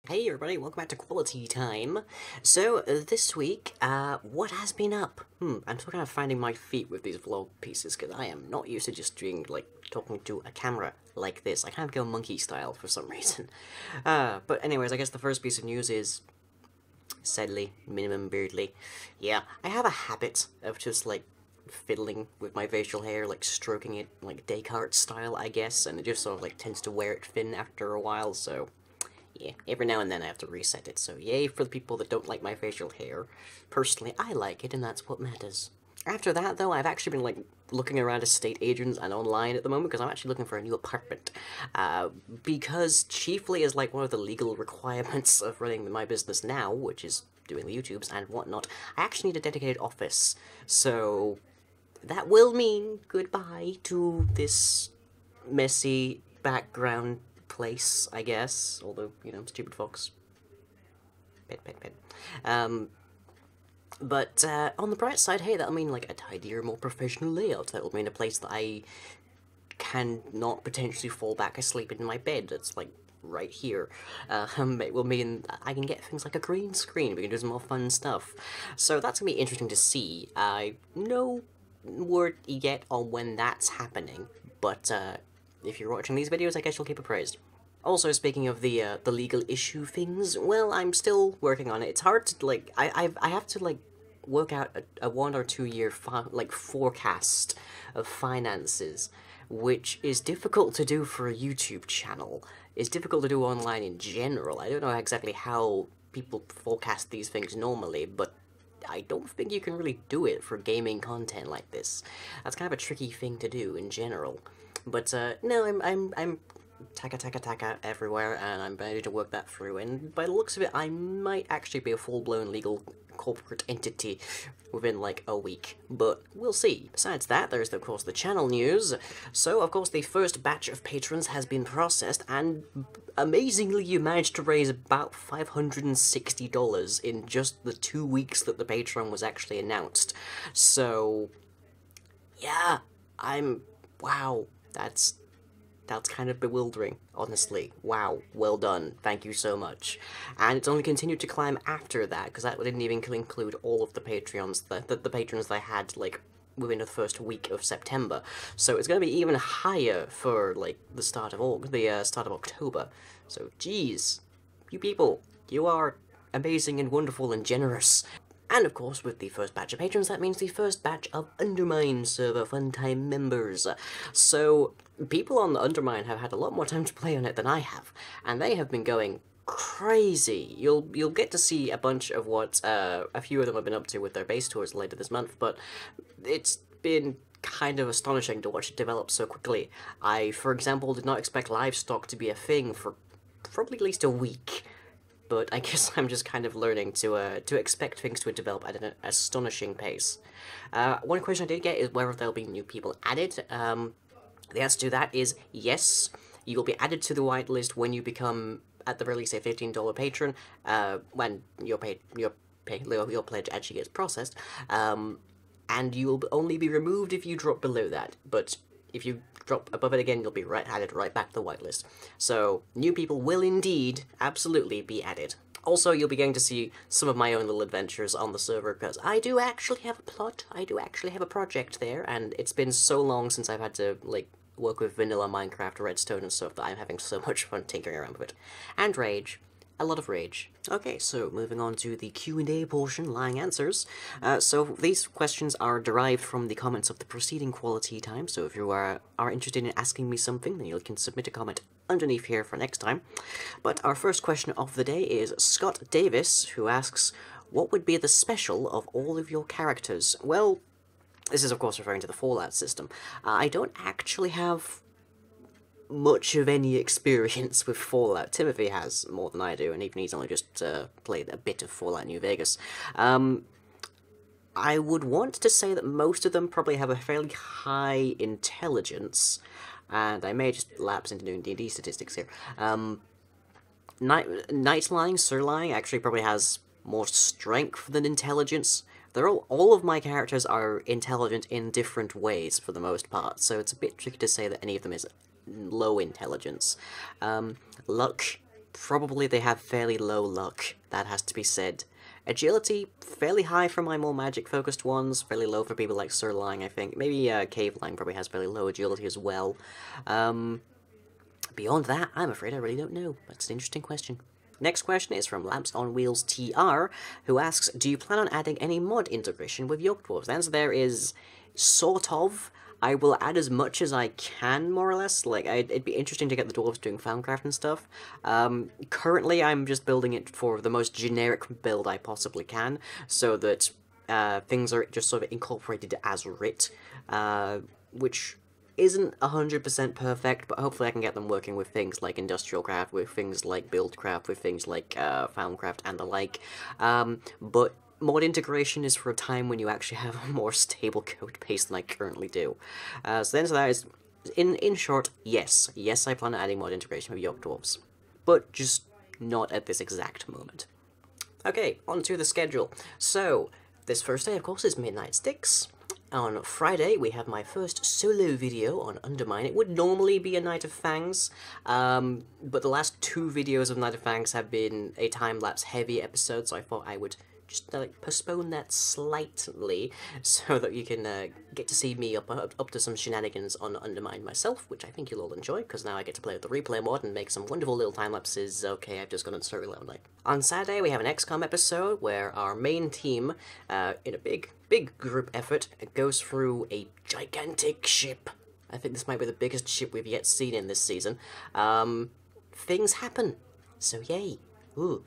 Hey everybody, welcome back to Quality Time. So, this week, what has been up? I'm still kind of finding my feet with these vlog pieces, because I am not used to just doing, talking to a camera like this. I kind of go monkey style for some reason. But anyways, I guess the first piece of news is, sadly, minimum beardly. Yeah, I have a habit of just, fiddling with my facial hair, stroking it, Descartes style, I guess, and it just sort of, tends to wear it thin after a while, so... yeah, every now and then I have to reset it, so yay for the people that don't like my facial hair. Personally, I like it, and that's what matters. After that, though, I've actually been, looking around estate agents and online at the moment, because I'm actually looking for a new apartment. Because chiefly as, one of the legal requirements of running my business now, which is doing the YouTubes and whatnot, I actually need a dedicated office. So, that will mean goodbye to this messy background place, I guess. Although, stupid fox. Pet. But on the bright side, hey, that'll mean, a tidier, more professional layout. That'll mean a place that I can not potentially fall back asleep in my bed. That's, right here. It will mean I can get things like a green screen. We can do some more fun stuff. So that's gonna be interesting to see. No word yet on when that's happening, but if you're watching these videos, I guess you'll keep appraised. Also, speaking of the legal issue things, well, I'm still working on it. It's hard to, I have to, work out a 1 or 2 year, forecast of finances, which is difficult to do for a YouTube channel. It's difficult to do online in general. I don't know exactly how people forecast these things normally, but I don't think you can really do it for gaming content like this. That's kind of a tricky thing to do in general. But no, I'm taka everywhere, and I'm ready to work that through. And by the looks of it, I might actually be a full-blown legal corporate entity within a week, but we'll see. Besides that, there's of course the channel news. So of course the first batch of patrons has been processed, and amazingly you managed to raise about $560 in just the 2 weeks that the Patreon was actually announced. So yeah, wow, that's kind of bewildering, honestly. Wow, well done. Thank you so much. And it's only continued to climb after that, because that didn't even include all of the Patreons, the patrons that I had, within the first week of September. So it's going to be even higher for, the start of October. So, geez, you people, you are amazing and wonderful and generous. And of course, with the first batch of patrons, that means the first batch of Undermine server Funtime members. So, people on the Undermine have had a lot more time to play on it than I have, and they have been going crazy. You'll get to see a bunch of what a few of them have been up to with their base tours later this month, but it's been kind of astonishing to watch it develop so quickly. I, for example, did not expect livestock to be a thing for probably at least a week. But I guess I'm just kind of learning to expect things to develop at an astonishing pace. One question I did get is whether there'll be new people added. The answer to that is yes. You will be added to the whitelist when you become, at the very least, a $15 patron, when your pledge actually gets processed, and you will only be removed if you drop below that, but if you drop above it again, you'll be added right back to the whitelist. So, new people will indeed, absolutely, be added. Also, you'll be getting to see some of my own little adventures on the server, because I do actually have a plot, I do actually have a project there, and it's been so long since I've had to, work with vanilla Minecraft, Redstone, and stuff that I'm having so much fun tinkering around with it. And rage. A lot of rage. Okay, so moving on to the Q&A portion, lying answers. So these questions are derived from the comments of the preceding Quality Time, so if you are interested in asking me something, then you can submit a comment underneath here for next time. But our first question of the day is Scott Davis, who asks, what would be the special of all of your characters? Well, this is of course referring to the Fallout system. I don't actually have much of any experience with Fallout. Timothy has more than I do, and even he's only just played a bit of Fallout New Vegas. I would want to say that most of them probably have a fairly high intelligence, and I may just lapse into doing D&D statistics here. Nightline, Sirline actually probably has more strength than intelligence. All of my characters are intelligent in different ways for the most part, so it's a bit tricky to say that any of them is low intelligence. Luck probably they have fairly low luck, that has to be said. Agility, fairly high for my more magic-focused ones, fairly low for people like Sir Lang, I think. Maybe Cave Lang probably has fairly low agility as well. Beyond that, I'm afraid I really don't know. That's an interesting question. Next question is from Lamps on Wheels TR, who asks, do you plan on adding any mod integration with Yolk Dwarves? The answer there is sort of. I will add as much as I can, more or less. Like, it'd be interesting to get the dwarves doing Foundcraft and stuff. Currently, I'm just building it for the most generic build I possibly can, so that things are just sort of incorporated as writ, which isn't 100% perfect, but hopefully I can get them working with things like Industrial Craft, with things like Buildcraft, with things like Foundcraft and the like. But mod integration is for a time when you actually have a more stable code base than I currently do. So the answer to that is, in short, yes. Yes, I plan on adding mod integration with Yolk Dwarves. But just not at this exact moment. Okay, on to the schedule. So, this Thursday, of course, is Midnight Sticks. On Friday, we have my first solo video on Undermine. It would normally be a Night of Fangs, but the last 2 videos of Night of Fangs have been a time-lapse heavy episode, so I thought I would just postpone that slightly, so that you can get to see me up to some shenanigans on Undermine myself, which I think you'll all enjoy, because now I get to play with the replay mod and make some wonderful little time-lapses. Okay, I've just gone on story lonely. On Saturday, we have an XCOM episode, where our main team, in a big group effort, goes through a gigantic ship. I think this might be the biggest ship we've yet seen in this season. Things happen, so yay. Ooh.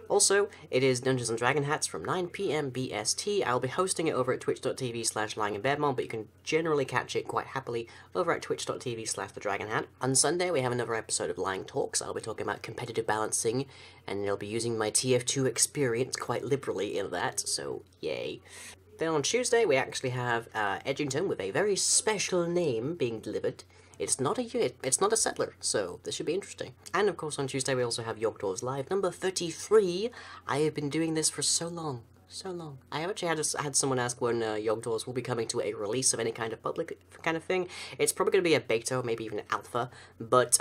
Also, it is Dungeons & Dragon Hats from 9 PM BST. I'll be hosting it over at twitch.tv/LyingInBedmon, but you can generally catch it quite happily over at twitch.tv/TheDragonHat. On Sunday, we have another episode of Lying Talks. I'll be talking about competitive balancing, and I'll be using my TF2 experience quite liberally in that, so yay. Then on Tuesday, we actually have Edgington with a very special name being delivered. It's not a unit, it's not a settler, so this should be interesting. And of course on Tuesday we also have Yolk Dwarves Live, number 33. I have been doing this for so long. I have actually had someone ask when Yolk Dwarves will be coming to a release of any kind of public kind of thing. It's probably going to be a beta, or maybe even an alpha, but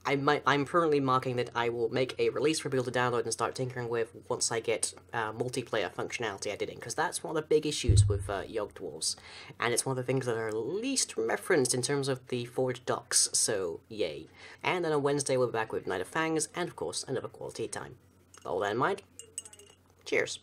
I'm currently marking that I will make a release for people to download and start tinkering with once I get multiplayer functionality added in, because that's one of the big issues with Yolk Dwarves, and it's one of the things that are least referenced in terms of the forward docs, so yay. And then on Wednesday we'll be back with Night of Fangs, and of course another Quali-Tea time. All that in mind, cheers.